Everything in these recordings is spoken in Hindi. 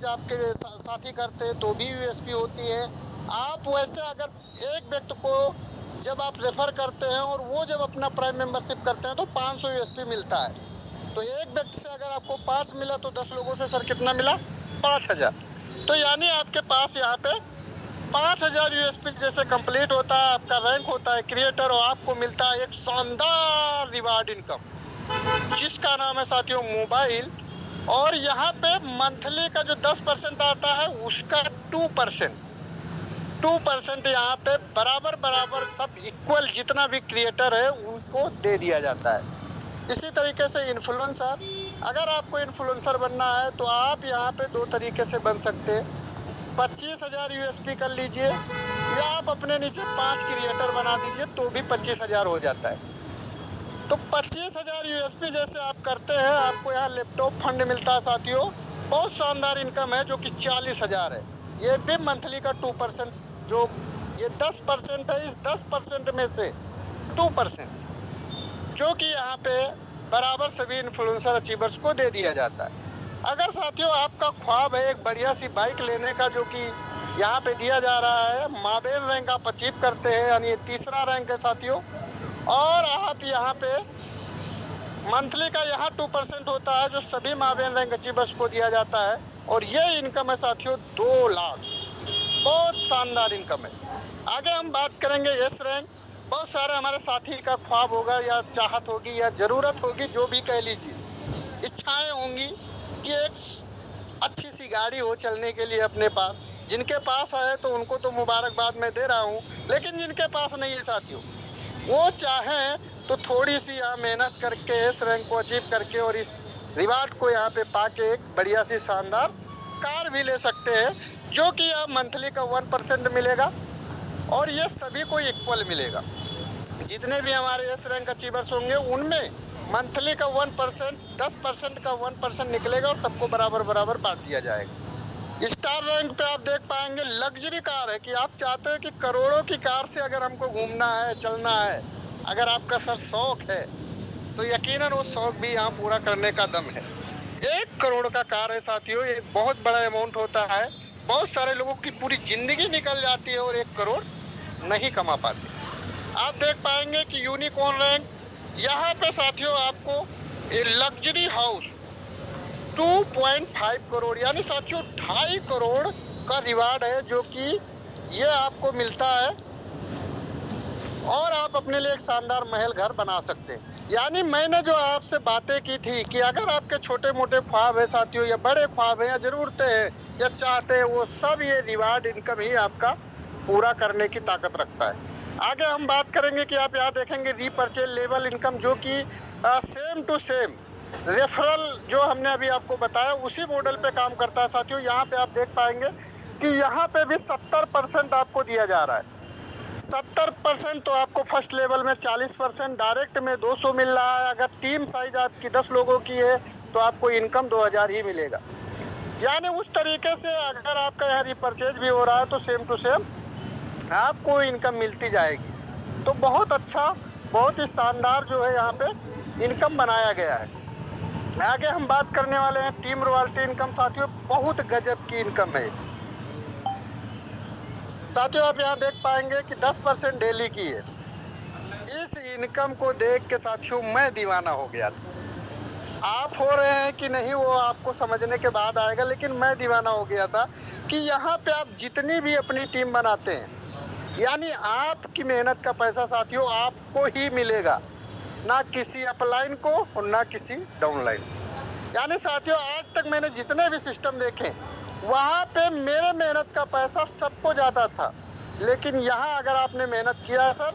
मैसेज आपके साथी करते हैं तो भी यूएसपी होती है। आप वैसे अगर एक व्यक्ति को जब आप रेफर करते हैं और वो जब अपना प्राइम मेंबरशिप करते हैं तो 500 यूएसपी मिलता है। तो एक व्यक्ति से अगर आपको 5 मिला तो 10 लोगों से सर कितना मिला? 5000। तो यानी आपके पास यहाँ पे 5000 यूएसपी जैसे कंप्लीट होता है, आपका रैंक होता है क्रिएटर, और आपको मिलता है एक शानदार रिवार्ड इनकम जिसका नाम है साथियों मोबाइल। और यहाँ पे मंथली का जो 10% आता है उसका 2% यहाँ पे बराबर सब इक्वल जितना भी क्रिएटर है उनको दे दिया जाता है। इसी तरीके से इन्फ्लुएंसर, अगर आपको इन्फ्लुएंसर बनना है तो आप यहाँ पे 2 तरीके से बन सकते हैं। 25,000 यूएसपी कर लीजिए या आप अपने नीचे 5 क्रिएटर बना दीजिए तो भी 25,000 हो जाता है। तो 25,000 यूएसपी जैसे आप करते हैं, आपको यहाँ लैपटॉप फंड मिलता है साथियों। बहुत शानदार इनकम है जो कि 40,000 है। ये भी मंथली का 2%, जो ये 10% है, इस 10% में से 2% जो कि यहाँ पे बराबर सभी इन्फ्लुएंसर अचीवर्स को दे दिया जाता है। अगर साथियों आपका ख्वाब है एक बढ़िया सी बाइक लेने का, जो कि यहाँ पे दिया जा रहा है, माबेन रैंक आप अचीव करते हैं, यानी ये तीसरा रैंक है साथियों, और आप यहाँ पे मंथली का यहाँ 2% होता है जो सभी माबेन रैंक अचीवर्स को दिया जाता है, और ये इनकम है साथियों 2 लाख। बहुत शानदार इनकम है। आगे हम बात करेंगे एस रैंक। बहुत सारे हमारे साथी का ख्वाब होगा या चाहत होगी या ज़रूरत होगी, जो भी कह लीजिए, इच्छाएं होंगी कि एक अच्छी सी गाड़ी हो चलने के लिए अपने पास। जिनके पास है तो उनको तो मुबारकबाद मैं दे रहा हूँ, लेकिन जिनके पास नहीं है साथियों, वो चाहें तो थोड़ी सी यहाँ मेहनत करके इस रैंक को अचीव करके और इस रिवार्ड को यहाँ पे पाके एक बढ़िया सी शानदार कार भी ले सकते हैं, जो कि यहाँ मंथली का 1% मिलेगा और ये सभी को इक्वल मिलेगा। जितने भी हमारे एस रैंक अचीवर्स होंगे उनमें मंथली का 1%, 10% का 1% निकलेगा और सबको बराबर बांट दिया जाएगा। स्टार रैंक पे आप देख पाएंगे लग्जरी कार है कि आप चाहते हैं कि करोड़ों की कार से अगर हमको घूमना है, चलना है, अगर आपका सर शौक है तो यकीनन वो शौक भी यहाँ पूरा करने का दम है। 1 करोड़ का कार है साथियों, ये बहुत बड़ा अमाउंट होता है। बहुत सारे लोगों की पूरी जिंदगी निकल जाती है और 1 करोड़ नहीं कमा पाते। आप देख पाएंगे कि यूनिकॉर्न रैंक, यहाँ पे साथियों आपको लग्जरी हाउस 2.5 करोड़, यानी साथियों 2.5 करोड़ का रिवार्ड है, जो कि ये आपको मिलता है और आप अपने लिए एक शानदार महल घर बना सकते हैं। यानी मैंने जो आपसे बातें की थी कि अगर आपके छोटे मोटे ख्वाब है साथियों, या बड़े ख्वाब हैं, या ज़रूरतें हैं, या चाहते हैं, वो सब ये रिवार्ड इनकम ही आपका पूरा करने की ताकत रखता है। आगे हम बात करेंगे कि आप यहाँ देखेंगे रीपरचेज लेवल इनकम, जो कि सेम टू सेम रेफरल जो हमने अभी आपको बताया उसी मॉडल पे काम करता है साथियों। यहाँ पे आप देख पाएंगे कि यहाँ पे भी 70% आपको दिया जा रहा है। 70% तो आपको फर्स्ट लेवल में, 40% डायरेक्ट में 200 मिल रहा है। अगर टीम साइज आपकी 10 लोगों की है तो आपको इनकम 2000 ही मिलेगा। यानी उस तरीके से अगर आपका यहाँ रिपरचेज भी हो रहा है तो सेम टू सेम आपको इनकम मिलती जाएगी। तो बहुत अच्छा, बहुत ही शानदार जो है यहाँ पे इनकम बनाया गया है। आगे हम बात करने वाले हैं टीम रॉयल्टी इनकम साथियों। बहुत गजब की इनकम है साथियों। आप यहाँ देख पाएंगे कि 10% डेली की है। इस इनकम को देख के साथियों मैं दीवाना हो गया था। आप हो रहे हैं कि नहीं वो आपको समझने के बाद आएगा, लेकिन मैं दीवाना हो गया था कि यहाँ पे आप जितनी भी अपनी टीम बनाते हैं, यानी आपकी मेहनत का पैसा साथियों आपको ही मिलेगा, ना किसी अपलाइन को और ना किसी डाउनलाइन। यानी साथियों आज तक मैंने जितने भी सिस्टम देखे वहाँ पे मेरे मेहनत का पैसा सबको जाता था, लेकिन यहाँ अगर आपने मेहनत किया सर,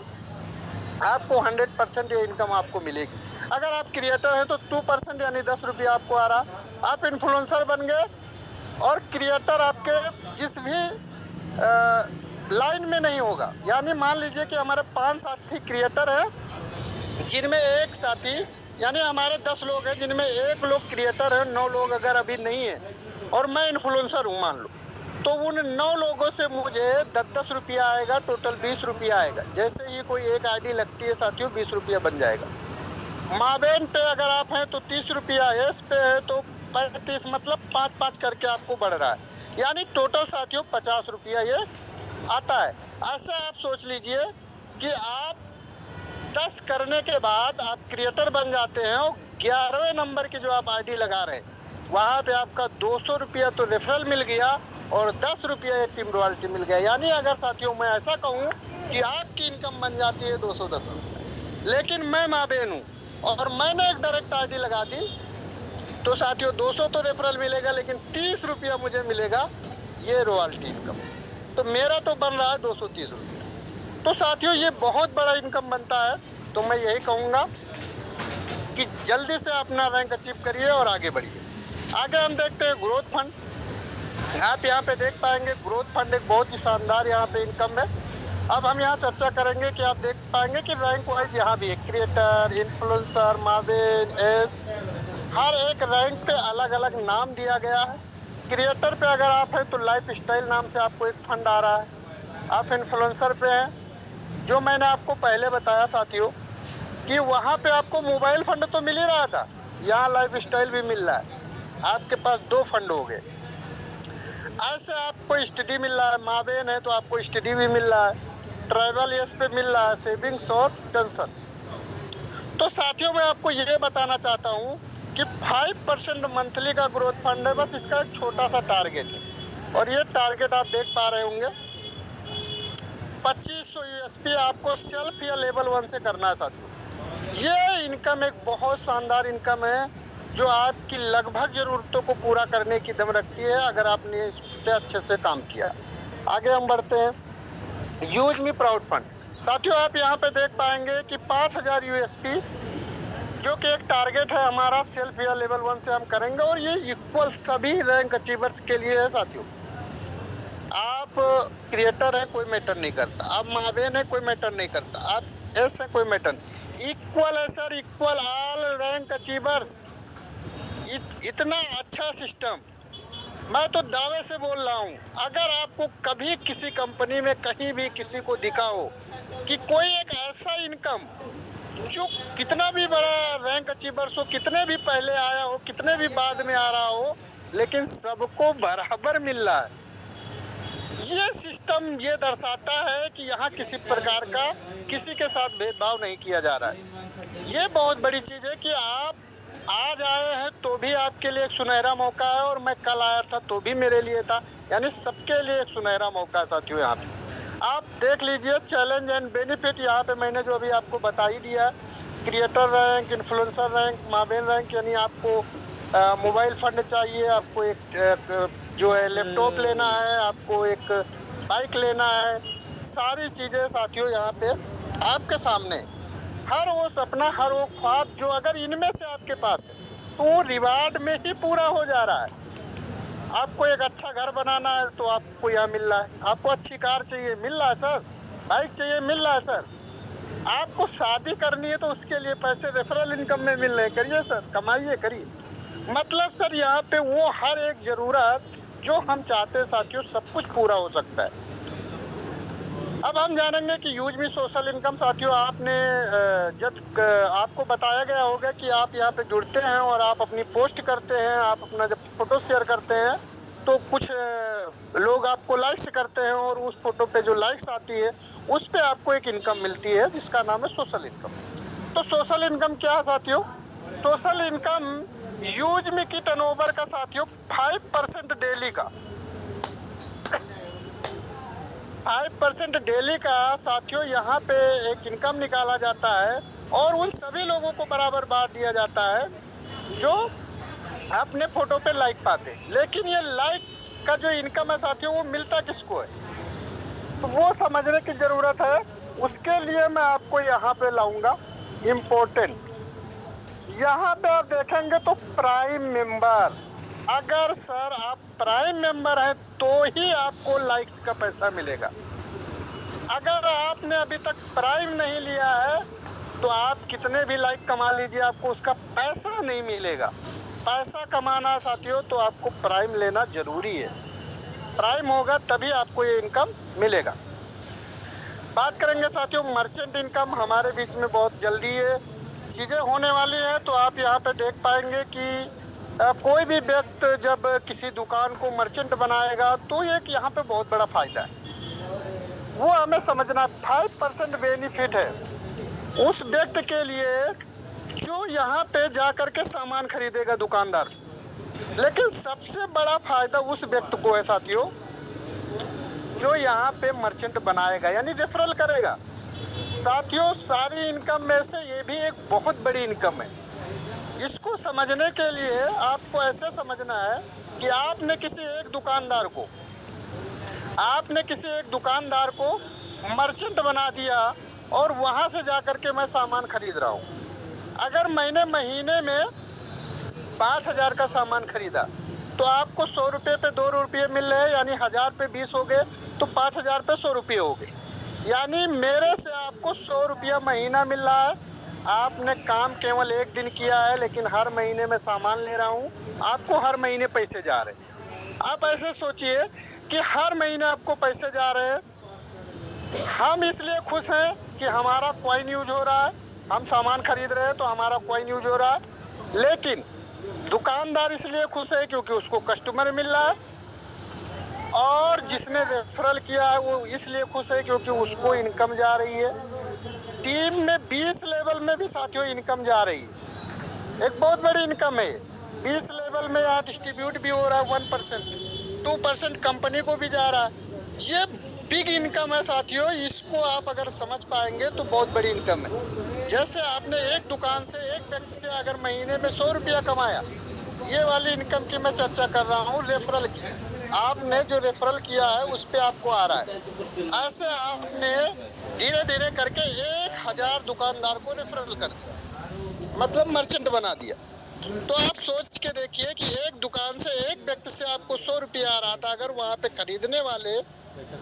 आपको 100% ये इनकम आपको मिलेगी। अगर आप क्रिएटर हैं तो 2% यानी 10 रुपये आपको आ रहा। आप इन्फ्लुएंसर बन गए और क्रिएटर आपके जिस भी लाइन में नहीं होगा, यानी मान लीजिए कि हमारे 5 साथी क्रिएटर हैं, जिनमें एक साथी, यानी हमारे 10 लोग हैं जिनमें 1 लोग क्रिएटर है, 9 लोग अगर अभी नहीं है और मैं इन्फ्लुएंसर हूँ मान लो, तो उन 9 लोगों से मुझे 10-10 रुपया आएगा, टोटल 20 रुपया आएगा। जैसे ही कोई एक आईडी लगती है साथियों 20 रुपया बन जाएगा। माबेन पे अगर आप हैं तो 30 रुपया, एस पे है तो 35 मतलब 5-5 करके आपको बढ़ रहा है, यानी टोटल साथियों 50 रुपया ये आता है। ऐसे आप सोच लीजिए कि आप 10 करने के बाद आप क्रिएटर बन जाते हैं और 11वें नंबर की जो आप आईडी लगा रहे हैं वहाँ पे आपका 200 रुपया तो रेफरल मिल गया और 10 रुपया ये टीम रॉयल्टी मिल गया। यानी अगर साथियों मैं ऐसा कहूँ कि आपकी इनकम बन जाती है 210 रुपया, लेकिन मैं माबेन हूँ और मैंने एक डायरेक्ट आईडी लगा दी तो साथियों 200 तो रेफरल मिलेगा, लेकिन 30 रुपया मुझे मिलेगा ये रॉयल्टी इनकम। तो मेरा तो बन रहा है 230 रुपया। तो साथियों ये बहुत बड़ा इनकम बनता है। तो मैं यही कहूँगा कि जल्दी से अपना रैंक अचीव करिए और आगे बढ़िए। आगे हम देखते हैं ग्रोथ फंड। आप यहाँ पे देख पाएंगे ग्रोथ फंड एक बहुत ही शानदार यहाँ पे इनकम है। अब हम यहाँ चर्चा करेंगे कि आप देख पाएंगे कि रैंक वाइज यहाँ भी क्रिएटर, इन्फ्लुएंसर, मावेन, एस, हर एक रैंक पे अलग अलग नाम दिया गया है। क्रिएटर पे अगर आप हैं तो लाइफ स्टाइल नाम से आपको एक फंड आ रहा है। आप इन्फ्लुएंसर पे हैं, जो मैंने आपको पहले बताया साथियों कि वहाँ पे आपको मोबाइल फंड तो मिल ही रहा था, यहाँ लाइफ स्टाइल भी मिल रहा है। आपके पास 2 फंड हो गए। ऐसे आपको स्टडी मिल रहा है, मावेन है तो आपको स्टडी भी मिल रहा है, ट्रैवल यस पे मिल रहा है, सेविंग्स और पेंशन। तो साथियों मैं आपको ये बताना चाहता हूँ कि 5% मंथली का ग्रोथ फंड है, बस इसका एक छोटा सा टारगेट है और ये टारगेट आप देख पा रहे होंगे 2500 यूएसपी आपको सेल्फ या लेवल 1 से करना है साथियों। ये इनकम एक बहुत शानदार इनकम है जो आपकी लगभग ज़रूरतों को पूरा करने की दम रखती है अगर आपने इस पे अच्छे से काम किया। आगे हम बढ़ते हैं। Use me proud fund. साथियों आप यहाँ पे देख पाएंगे कि 5000 यूएसपी जो कि एक टारगेट है हमारा सेल्फ या लेवल 1 से हम करेंगे और ये इक्वल सभी रैंक अचीवर्स के लिए है साथियों। आप क्रिएटर है कोई मैटर नहीं करता, आप मावेन है कोई मैटर नहीं करता, आप एस है कोई मैटर नहीं, इक्वल है sir, equal all rank achievers. इतना अच्छा सिस्टम मैं तो दावे से बोल रहा हूँ। अगर आपको कभी किसी कंपनी में कहीं भी किसी को दिखा हो कि कोई एक ऐसा इनकम जो कितना भी बड़ा रैंक अचीवर्स हो, कितने भी पहले आया हो, कितने भी बाद में आ रहा हो, लेकिन सबको बराबर मिल रहा है, ये सिस्टम ये दर्शाता है कि यहाँ किसी प्रकार का किसी के साथ भेदभाव नहीं किया जा रहा है। ये बहुत बड़ी चीज़ है कि आप आज आए हैं तो भी आपके लिए एक सुनहरा मौका है और मैं कल आया था तो भी मेरे लिए था, यानी सबके लिए एक सुनहरा मौका है साथियों। यहाँ पे आप देख लीजिए चैलेंज एंड बेनिफिट, यहाँ पे मैंने जो अभी आपको बता ही दिया है। Creator rank, influencer rank, Maven rank, यानी आपको मोबाइल फंड चाहिए, आपको एक जो है लैपटॉप लेना है, आपको एक बाइक लेना है, सारी चीज़ें साथियों यहाँ पे आपके सामने। हर वो सपना, हर वो ख्वाब जो अगर इनमें से आपके पास है तो वो रिवार्ड में ही पूरा हो जा रहा है। आपको एक अच्छा घर बनाना है तो आपको यहाँ मिल रहा है, आपको अच्छी कार चाहिए मिल रहा है सर, बाइक चाहिए मिल रहा है सर, आपको शादी करनी है तो उसके लिए पैसे रेफरल इनकम में मिल रहे हैं, करिए सर, कमाइए, करिए। मतलब सर यहाँ पे वो हर एक ज़रूरत जो हम चाहते हैं साथियों सब कुछ पूरा हो सकता है। अब हम जानेंगे कि यूज मी सोशल इनकम। साथियों आपने जब आपको बताया गया होगा कि आप यहाँ पे जुड़ते हैं और आप अपनी पोस्ट करते हैं, आप अपना जब फोटो शेयर करते हैं तो कुछ लोग आपको लाइक्स करते हैं और उस फोटो पे जो लाइक्स आती है उस पे आपको एक इनकम मिलती है जिसका नाम है सोशल इनकम। तो सोशल इनकम क्या है साथियों? सोशल इनकम यूज मी की टर्नओवर का साथियों 5% डेली का 5% डेली का साथियों यहाँ पे एक इनकम निकाला जाता है और उन सभी लोगों को बराबर बांट दिया जाता है जो अपने फोटो पे लाइक पाते। लेकिन ये लाइक का जो इनकम है साथियों वो मिलता किसको है, तो वो समझने की ज़रूरत है। उसके लिए मैं आपको यहाँ पे लाऊंगा इम्पोर्टेंट। यहाँ पे आप देखेंगे तो प्राइम मेंबर, अगर सर आप प्राइम मेंबर हैं तो ही आपको लाइक्स का पैसा मिलेगा। अगर आपने अभी तक प्राइम नहीं लिया है तो आप कितने भी लाइक कमा लीजिए, आपको उसका पैसा नहीं मिलेगा। पैसा कमाना साथियों तो आपको प्राइम लेना जरूरी है, प्राइम होगा तभी आपको ये इनकम मिलेगा। बात करेंगे साथियों मर्चेंट इनकम, हमारे बीच में बहुत जल्दी ये चीज़ें होने वाली हैं। तो आप यहाँ पे देख पाएंगे कि कोई भी व्यक्ति जब किसी दुकान को मर्चेंट बनाएगा तो एक यहाँ पे बहुत बड़ा फायदा है, वो हमें समझना। 5% बेनिफिट है उस व्यक्ति के लिए जो यहाँ पे जा कर के सामान खरीदेगा दुकानदार से, लेकिन सबसे बड़ा फायदा उस व्यक्ति को है साथियों जो यहाँ पे मर्चेंट बनाएगा, यानी रेफरल करेगा। साथियों, सारी इनकम में से ये भी एक बहुत बड़ी इनकम है। इसको समझने के लिए आपको ऐसे समझना है कि आपने किसी एक दुकानदार को मर्चेंट बना दिया और वहाँ से जा कर के मैं सामान खरीद रहा हूँ। अगर मैंने महीने में 5,000 का सामान खरीदा तो आपको 100 रुपये पे 2 रुपये मिल रहे हैं, यानी 1000 पे 20 हो गए तो 5,000 पे 100 रुपये हो गए, यानी मेरे से आपको 100 रुपया महीना मिल रहा है। आपने काम केवल एक दिन किया है, लेकिन हर महीने में सामान ले रहा हूँ, आपको हर महीने पैसे जा रहे हैं। आप ऐसे सोचिए कि हर महीने आपको पैसे जा रहे हैं। हम इसलिए खुश हैं कि हमारा कॉइन यूज हो रहा है, हम सामान खरीद रहे हैं तो हमारा कॉइन यूज हो रहा है, लेकिन दुकानदार इसलिए खुश है क्योंकि उसको कस्टमर मिल रहा है, और जिसने रेफरल किया है वो इसलिए खुश है क्योंकि उसको इनकम जा रही है। टीम में 20 लेवल में भी साथियों इनकम जा रही है, एक बहुत बड़ी इनकम है। 20 लेवल में यहाँ डिस्ट्रीब्यूट भी हो रहा है 1%, 2% कंपनी को भी जा रहा है। ये बिग इनकम है साथियों, इसको आप अगर समझ पाएंगे तो बहुत बड़ी इनकम है। जैसे आपने एक दुकान से एक व्यक्ति से अगर महीने में 100 रुपया कमाया, ये वाली इनकम की मैं चर्चा कर रहा हूँ, रेफरल की। आपने जो रेफरल किया है उस पे आपको आ रहा है। ऐसे आपने धीरे धीरे करके 1000 दुकानदार को रेफरल कर दिया, मतलब मर्चेंट बना दिया। तो आप सोच के देखिए कि एक दुकान से एक व्यक्ति से आपको 100 रुपया आ रहा था, अगर वहाँ पे खरीदने वाले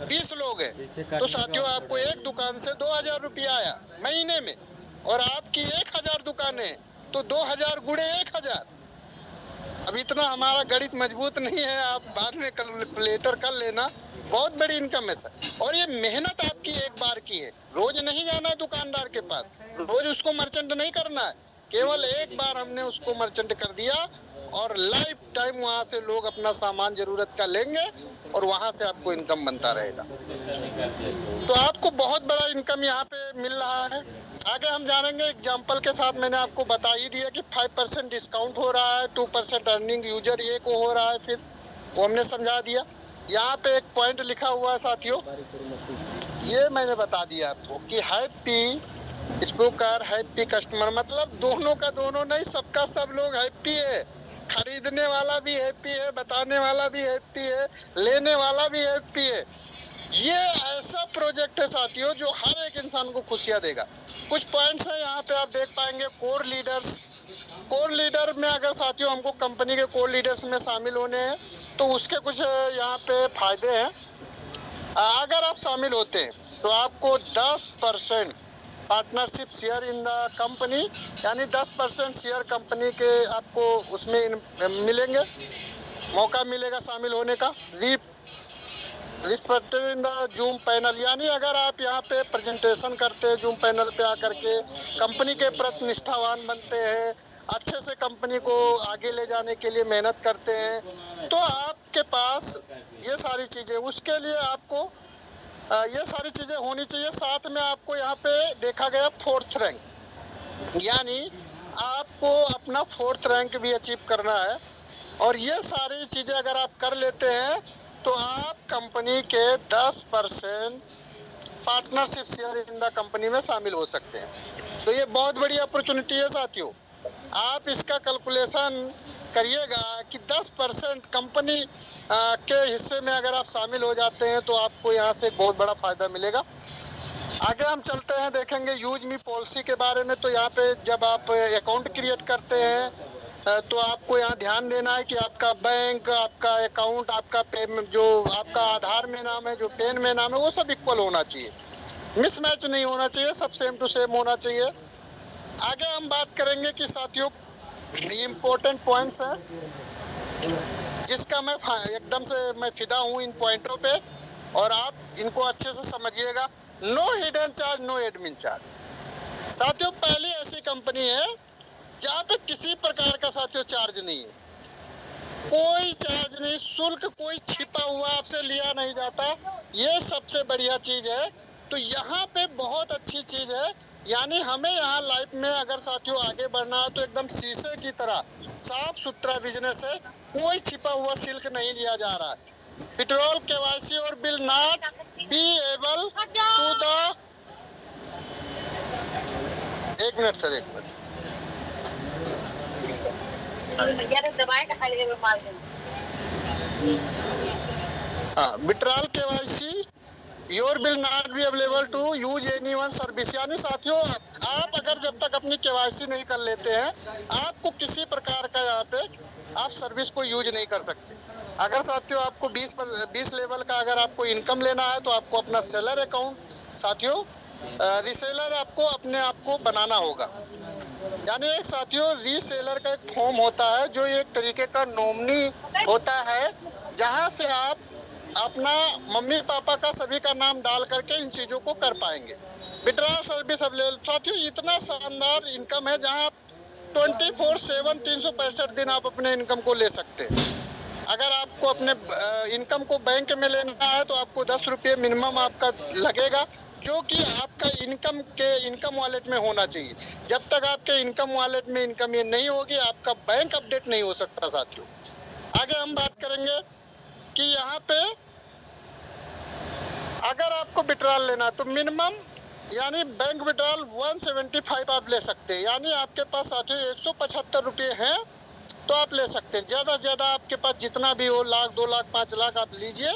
20 लोग हैं तो साथियों आपको एक दुकान से 2000 रुपया आया महीने में, और आपकी 1000 दुकानें हैं तो 2000 गुणे 1000। अब इतना हमारा गणित मजबूत नहीं है, आप बाद में कैलकुलेटर कर लेना, बहुत बड़ी इनकम है सर। और ये मेहनत आपकी एक बार की है, रोज नहीं जाना है दुकानदार के पास, रोज उसको मर्चेंट नहीं करना है, केवल एक बार हमने उसको मर्चेंट कर दिया और लाइफ टाइम वहाँ से लोग अपना सामान जरूरत का लेंगे और वहाँ से आपको इनकम बनता रहेगा। तो आपको बहुत बड़ा इनकम यहाँ पे मिल रहा है। आगे हम जानेंगे एग्जाम्पल के साथ। मैंने आपको बता ही दिया कि 5% डिस्काउंट हो रहा है, 2% अर्निंग यूजर ए को हो रहा है, फिर वो हमने समझा दिया। यहाँ पे एक पॉइंट लिखा हुआ है साथियों, ये मैंने बता दिया आपको कि हैप्पी स्पोकर हैप्पी कस्टमर, मतलब दोनों का दोनों नहीं, सबका सब लोग हैप्पी है। खरीदने वाला भी हैप्पी है, बताने वाला भी हैप्पी है, लेने वाला भी हैप्पी है। ये ऐसा प्रोजेक्ट है साथियों जो हर एक इंसान को खुशियां देगा। कुछ पॉइंट्स हैं यहाँ पे आप देख पाएंगे। कोर लीडर्स, कोर लीडर में अगर साथियों हमको कंपनी के कोर लीडर्स में शामिल होने हैं तो उसके कुछ यहाँ पे फायदे हैं। अगर आप शामिल होते हैं तो आपको 10% partnership share in the company, यानी 10% शेयर कंपनी के आपको उसमें मिलेंगे, मौका मिलेगा शामिल होने का। Respected in the zoom panel, यानी अगर आप यहाँ पे प्रेजेंटेशन करते हैं जूम पैनल पे आकर के, कंपनी के प्रति निष्ठावान बनते हैं, अच्छे से कंपनी को आगे ले जाने के लिए मेहनत करते हैं, तो आपके पास ये सारी चीज़ें, उसके लिए आपको ये सारी चीज़ें होनी चाहिए। साथ में आपको यहाँ पे देखा गया 4th रैंक, यानी आपको अपना 4th रैंक भी अचीव करना है। और ये सारी चीज़ें अगर आप कर लेते हैं तो आप कंपनी के 10% partnership share in the company में शामिल हो सकते हैं। तो ये बहुत बड़ी अपॉर्चुनिटी है साथियों। आप इसका कैलकुलेशन करिएगा कि 10% कंपनी के हिस्से में अगर आप शामिल हो जाते हैं तो आपको यहाँ से बहुत बड़ा फायदा मिलेगा। आगे हम चलते हैं, देखेंगे यूज मी पॉलिसी के बारे में। तो यहाँ पे जब आप अकाउंट क्रिएट करते हैं तो आपको यहाँ ध्यान देना है कि आपका बैंक, आपका अकाउंट, आपका जो आपका आधार में नाम है, जो पेन में नाम है, वो सब इक्वल होना चाहिए, मिसमैच नहीं होना चाहिए, सब सेम टू सेम होना चाहिए। आगे हम बात करेंगे कि साथियों इम्पोर्टेंट पॉइंट्स हैं जिसका मैं एकदम से मैं फिदा हूँ इन पॉइंटों पे, और आप इनको अच्छे से समझिएगा। No hidden charge, no admin charge. साथियों पहली ऐसी कंपनी है जहाँ पे किसी प्रकार का साथियों चार्ज नहीं है। कोई चार्ज नहीं, शुल्क कोई छिपा हुआ आपसे लिया नहीं जाता। ये सबसे बढ़िया चीज है। तो यहाँ पे बहुत अच्छी चीज है। यानी हमें यहाँ लाइफ में अगर साथियों आगे बढ़ना है तो एकदम शीशे की तरह साफ सुथरा बिजनेस है। कोई छिपा हुआ शुल्क नहीं लिया जा रहा है। पेट्रोल केवाईसी और will not be able to the, एक मिनट सर, एक minute. Withdrawal KYC your will not be available to use any one service. यानी साथियों आप अगर जब तक अपनी केवाईसी नहीं कर लेते हैं, आपको किसी प्रकार का यहाँ पे आप सर्विस को यूज नहीं कर सकते। अगर साथियों आपको 20 लेवल का अगर आपको इनकम लेना है तो आपको अपना सेलर अकाउंट साथियों, रीसेलर आपको अपने आप को बनाना होगा। यानी एक साथियों रीसेलर का एक फॉर्म होता है जो एक तरीके का नॉमिनी होता है, जहां से आप अपना मम्मी पापा का सभी का नाम डाल करके इन चीजों को कर पाएंगे। विड्रॉल सर्विस अवेलेबल साथियों, इतना शानदार इनकम है जहां आप 24/7 365 दिन आप अपने इनकम को ले सकते हैं। अगर आपको अपने इनकम को बैंक में लेना है तो आपको 10 रुपये मिनिमम आपका लगेगा, जो कि आपका इनकम वॉलेट में होना चाहिए। जब तक आपके इनकम वॉलेट में इनकम ये नहीं होगी, आपका बैंक अपडेट नहीं हो सकता साथियों। आगे हम बात करेंगे कि यहाँ पे अगर आपको विड्रॉल लेना तो मिनिमम यानी बैंक विड्रॉल 175 आप ले सकते हैं। यानी आपके पास साथियों 175 रुपये हैं तो आप ले सकते हैं। ज्यादा से ज्यादा आपके पास जितना भी हो, 1 लाख 2 लाख 5 लाख आप लीजिए,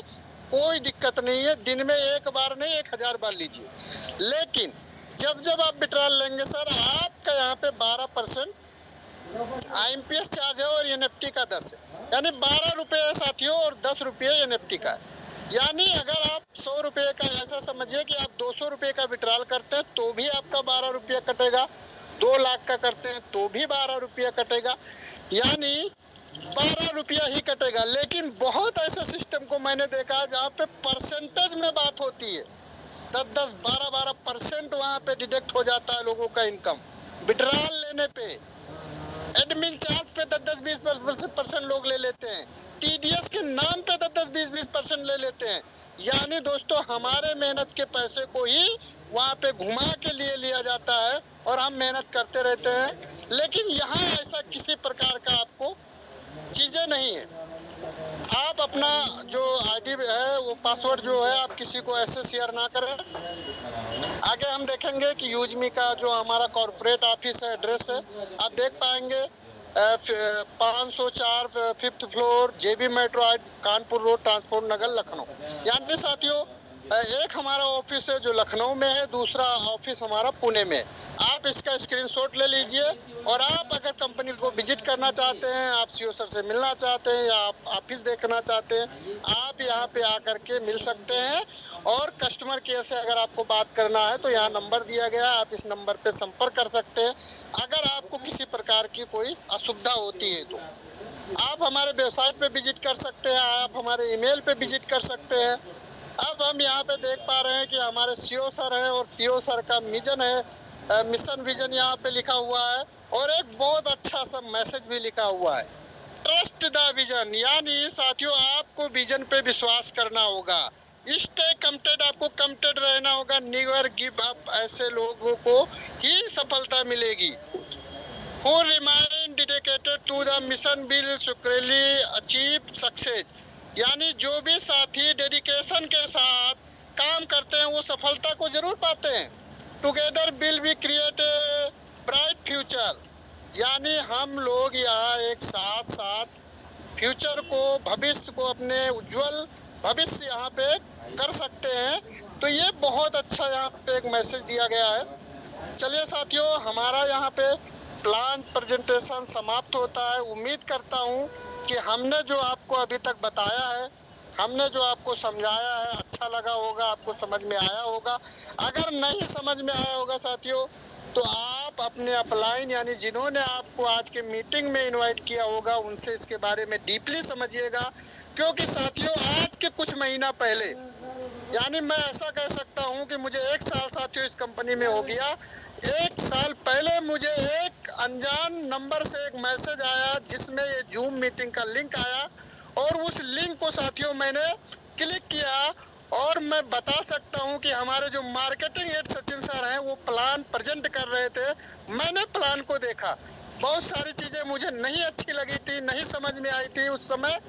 कोई दिक्कत नहीं है। दिन में एक बार नहीं 1000 बार लीजिए। लेकिन जब आप विड्रॉल लेंगे सर, आपका यहाँ पे 12% IMPS चार्ज है और NFT का 10 है। यानी 12 रुपये है साथियों और 10 रुपये NFT का है। यानी अगर आप 100 रुपये का, ऐसा समझिए कि आप 200 रुपये का विड्रॉल करते हैं तो भी आपका 12 रुपया कटेगा, 2 लाख का करते हैं तो भी 12 रुपया कटेगा, यानी 12 रुपया ही कटेगा। लेकिन बहुत ऐसे सिस्टम को मैंने देखा जहाँ पे परसेंटेज में बात होती है, 10-10, 12-12% वहाँ पे डिडक्ट हो जाता है लोगों का इनकम विड्रॉल लेने पे। एडमिन चार्ज पे 10-10, 20% लोग ले लेते हैं। TDS के नाम पे 10-10, 20% ले लेते हैं। यानी दोस्तों हमारे मेहनत के पैसे को ही वहाँ पे घुमा के लिए लिया जाता है और हम मेहनत करते रहते हैं। लेकिन यहाँ ऐसा किसी प्रकार का आपको चीजें नहीं है। आप अपना जो ID है वो पासवर्ड जो है आप किसी को ऐसे शेयर ना करें। आगे हम देखेंगे कि यूजमी का जो हमारा कॉर्पोरेट ऑफिस है, एड्रेस है, आप देख पाएंगे 504 5th floor JB metro Kanpur road, transport Nagar, Lucknow. यानी साथियों एक हमारा ऑफिस है जो लखनऊ में है, दूसरा ऑफिस हमारा पुणे में। आप इसका स्क्रीनशॉट ले लीजिए और आप अगर कंपनी को विजिट करना चाहते हैं, आप CEO सर से मिलना चाहते हैं या आप ऑफिस देखना चाहते हैं, आप यहाँ पे आकर के मिल सकते हैं। और कस्टमर केयर से अगर आपको बात करना है तो यहाँ नंबर दिया गया है, आप इस नंबर पे संपर्क कर सकते हैं। अगर आपको किसी प्रकार की कोई असुविधा होती है तो आप हमारे वेबसाइट पे विजिट कर सकते हैं, आप हमारे ईमेल पे विजिट कर सकते हैं। अब हम यहाँ पे देख पा रहे हैं कि हमारे CEO सर है और CEO सर का मिशन विजन यहाँ पे लिखा हुआ है और एक बहुत अच्छा सा मैसेज भी लिखा हुआ है, ट्रस्ट द विजन। यानी साथियों आपको विजन पे विश्वास करना होगा, स्टे कमिटेड, आपको कमिटेड रहना होगा, नेवर गिव अप। ऐसे लोगों को ही सफलता मिलेगी। Who remain dedicated to the mission will securely achieve success। यानी जो भी साथी डेडिकेशन के साथ काम करते हैं वो सफलता को जरूर पाते हैं। Together will be create a bright future. यानी हम लोग यहाँ एक साथ फ्यूचर को, भविष्य को, अपने उज्जवल भविष्य यहाँ पे कर सकते हैं। तो ये बहुत अच्छा यहाँ पे एक मैसेज दिया गया है। चलिए साथियों, हमारा यहाँ पे प्लान प्रेजेंटेशन समाप्त होता है। उम्मीद करता हूँ कि हमने जो आपको अभी तक बताया है, हमने जो आपको समझाया है, अच्छा लगा होगा, आपको समझ में आया होगा। अगर नहीं समझ में आया होगा साथियों तो आप अपने अपलाइन यानी जिन्होंने आपको आज के मीटिंग में इनवाइट किया होगा उनसे इसके बारे में डीपली समझिएगा। क्योंकि साथियों आज के कुछ महीना पहले, यानी मैं ऐसा कह सकता हूं कि मुझे 1 साल साथियों इस कंपनी में हो गया। 1 साल पहले मुझे एक अनजान नंबर से एक मैसेज आया जिसमें ये जूम मीटिंग का लिंक आया, और उस लिंक को साथियों मैंने क्लिक किया, और मैं बता सकता हूं कि हमारे जो मार्केटिंग हेड सचिन सर हैं वो प्लान प्रेजेंट कर रहे थे। मैंने प्लान को देखा, बहुत सारी चीजें मुझे नहीं अच्छी लगी थी, नहीं समझ में आई थी उस समय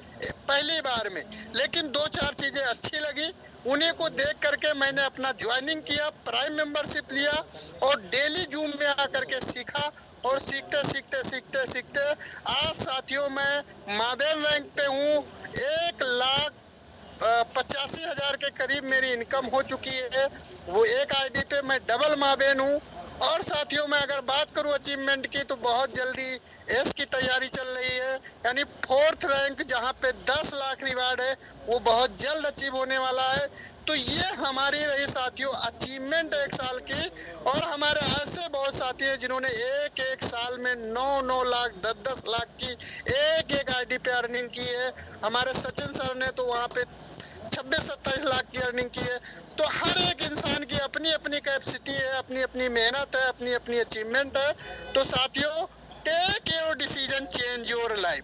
पहली बार में, लेकिन 2-4 चीजें अच्छी लगी। उन्हीं को देख करके मैंने अपना ज्वाइनिंग किया, प्राइम मेंबरशिप लिया और डेली जूम में आकर के सीखा, और सीखते सीखते सीखते सीखते आज साथियों मैं माबेन रैंक पे हूँ। 1,85,000 के करीब मेरी इनकम हो चुकी है। वो एक आईडी पे मैं डबल माबेन हूँ। और साथियों मैं अगर बात करूं अचीवमेंट की, तो बहुत जल्दी एस की तैयारी चल रही है, यानी 4th रैंक जहां पे 10 लाख रिवार्ड है वो बहुत जल्द अचीव होने वाला है। तो ये हमारी रही साथियों अचीवमेंट 1 साल की। और हमारे ऐसे बहुत साथी हैं जिन्होंने एक साल में 9-9 लाख 10-10 लाख की एक आईडी पे अर्निंग की है। हमारे सचिन सर ने तो वहां पे 26-27 लाख की अर्निंग की है। तो हर एक इंसान की अपनी अपनी कैपेसिटी है, अपनी अपनी मेहनत है, अपनी अपनी अचीवमेंट है। तो साथियों take your decision, change your life.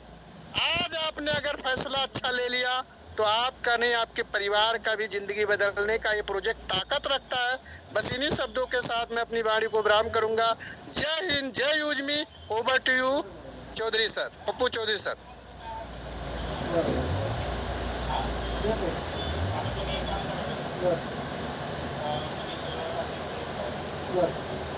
आज आपने अगर फैसला अच्छा ले लिया तो आपका नहीं आपके परिवार का भी जिंदगी बदलने का ये प्रोजेक्ट ताकत रखता है। बस इन्हीं शब्दों के साथ मैं अपनी वाणी को विराम करूंगा। जय हिंद, जय यूजमी। Over to you Chaudhary sir, Pappu Chaudhary sir. Good.